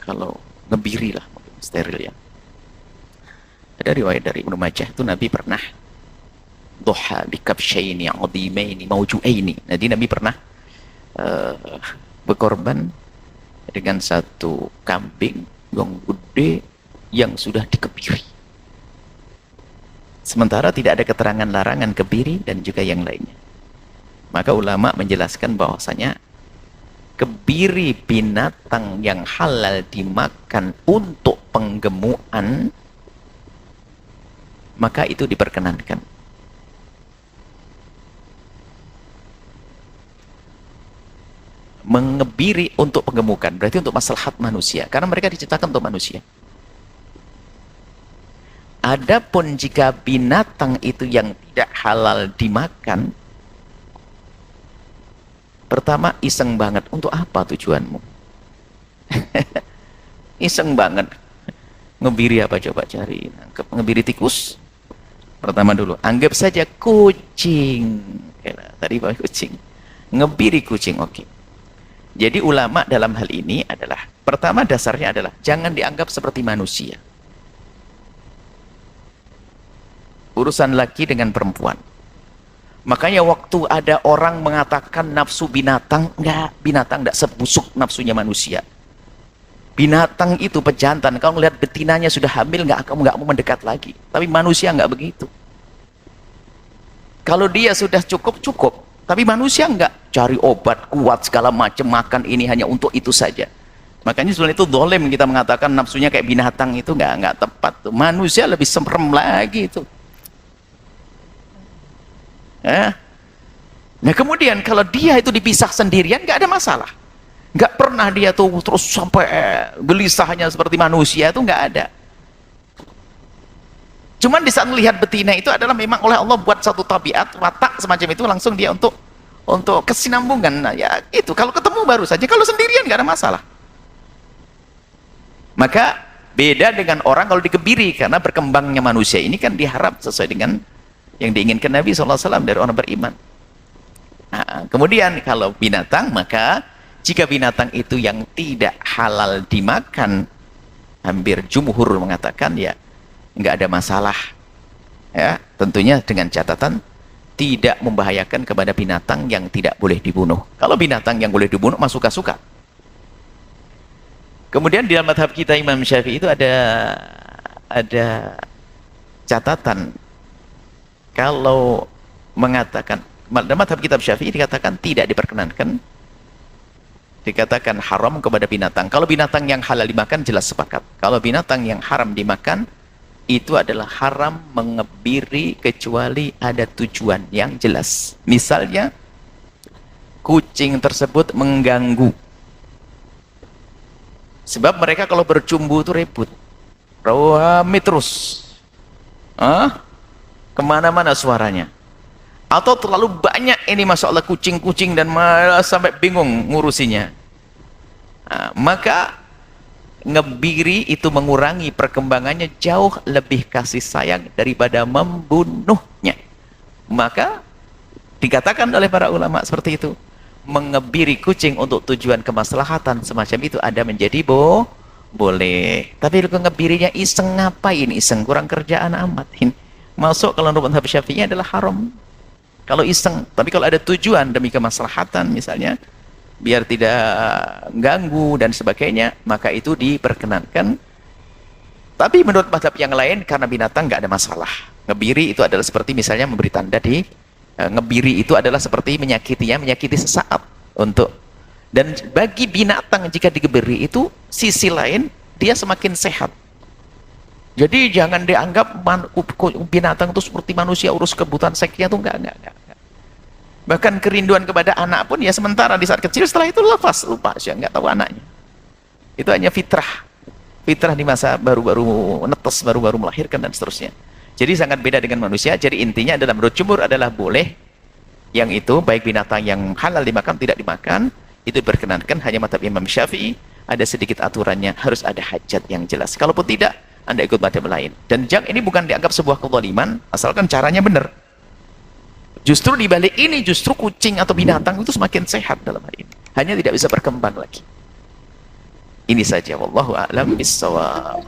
kalau ngebiri lah, steril ya. Ada riwayat dari Ibnu Majah itu Nabi pernah duha bikabsyaini azimaini maujuaini. Jadi Nabi pernah berkorban dengan satu kambing yang gede yang sudah dikebiri. Sementara tidak ada keterangan larangan kebiri dan juga yang lainnya. Maka ulama menjelaskan bahwasanya kebiri binatang yang halal dimakan untuk penggemukan, maka itu diperkenankan. Mengebiri untuk penggemukan berarti untuk maslahat manusia, karena mereka diciptakan untuk manusia. Adapun jika binatang itu yang tidak halal dimakan, pertama iseng banget, untuk apa tujuanmu? Iseng banget. Ngebiri apa coba cari? Ngebiri tikus? Pertama dulu, anggap saja kucing. Tadi pak kucing. Ngebiri kucing, oke. Jadi ulama dalam hal ini adalah, pertama dasarnya adalah jangan dianggap seperti manusia. Urusan laki dengan perempuan. Makanya waktu ada orang mengatakan nafsu binatang, binatang enggak sebusuk nafsunya manusia. Binatang itu pejantan, kalau ngelihat betinanya sudah hamil, kamu nggak mau mendekat lagi. Tapi manusia nggak begitu. Kalau dia sudah cukup, tapi manusia nggak, cari obat kuat segala macam, makan ini hanya untuk itu saja. Makanya sebenarnya itu dolim kita mengatakan nafsunya kayak binatang, itu nggak tepat. Manusia lebih serem lagi itu. Nah kemudian kalau dia itu dipisah sendirian, nggak ada masalah. Nggak pernah dia tuh terus sampai gelisahnya seperti manusia, itu nggak ada. Cuman di saat melihat betina itu adalah memang oleh Allah buat satu tabiat, watak semacam itu, langsung dia untuk kesinambungan. Nah, ya itu kalau ketemu baru saja, kalau sendirian nggak ada masalah. Maka beda dengan orang kalau dikebiri, karena berkembangnya manusia ini kan diharap sesuai dengan yang diinginkan Nabi SAW dari orang beriman. Nah, kemudian kalau binatang, maka jika binatang itu yang tidak halal dimakan, hampir jumhur mengatakan ya nggak ada masalah. Ya, tentunya dengan catatan tidak membahayakan kepada binatang yang tidak boleh dibunuh. Kalau binatang yang boleh dibunuh, mah suka-suka. Kemudian di dalam madhab kita Imam Syafi'i itu ada catatan. Kalau mengatakan, dalam madhab kitab Syafi'i dikatakan tidak diperkenankan, dikatakan haram kepada binatang. Kalau binatang yang halal dimakan jelas sepakat. Kalau binatang yang haram dimakan, itu adalah haram mengebiri kecuali ada tujuan yang jelas. Misalnya kucing tersebut mengganggu, sebab mereka kalau bercumbu itu ribut, rame terus, kemana-mana suaranya, atau terlalu banyak ini masya Allah kucing-kucing dan malah sampai bingung ngurusinya. Nah, maka ngebiri itu mengurangi perkembangannya, jauh lebih kasih sayang daripada membunuhnya. Maka dikatakan oleh para ulama seperti itu, mengebiri kucing untuk tujuan kemaslahatan semacam itu ada menjadi boleh. Tapi kalau ngebirinya iseng, ngapain iseng, kurang kerjaan amat. Masuk kalau menurut madhab Syafi'i adalah haram kalau iseng. Tapi kalau ada tujuan demi kemaslahatan, misalnya biar tidak ganggu dan sebagainya, maka itu diperkenankan. Tapi menurut madhab yang lain, karena binatang nggak ada masalah. Ngebiri itu adalah seperti misalnya memberi tanda ngebiri itu adalah seperti menyakitinya, menyakiti sesaat untuk. Dan bagi binatang jika digebiri itu sisi lain dia semakin sehat. Jadi jangan dianggap binatang itu seperti manusia, urus kebutuhan seksnya itu enggak. Bahkan kerinduan kepada anak pun ya sementara di saat kecil, setelah itu lepas, lupa sih, enggak tahu anaknya. Itu hanya fitrah di masa baru-baru netes, baru-baru melahirkan dan seterusnya. Jadi sangat beda dengan manusia. Jadi intinya adalah menurut jumhur adalah boleh yang itu, baik binatang yang halal dimakan tidak dimakan, itu diperkenankan. Hanya madhab Imam Syafi'i ada sedikit aturannya, harus ada hajat yang jelas. Kalaupun tidak, Anda ikut madhab lain. Dan ini bukan dianggap sebuah kezaliman, asalkan caranya benar. Justru dibalik ini, justru kucing atau binatang itu semakin sehat dalam hal ini. Hanya tidak bisa berkembang lagi. Ini saja, wallahu a'lam bissawab.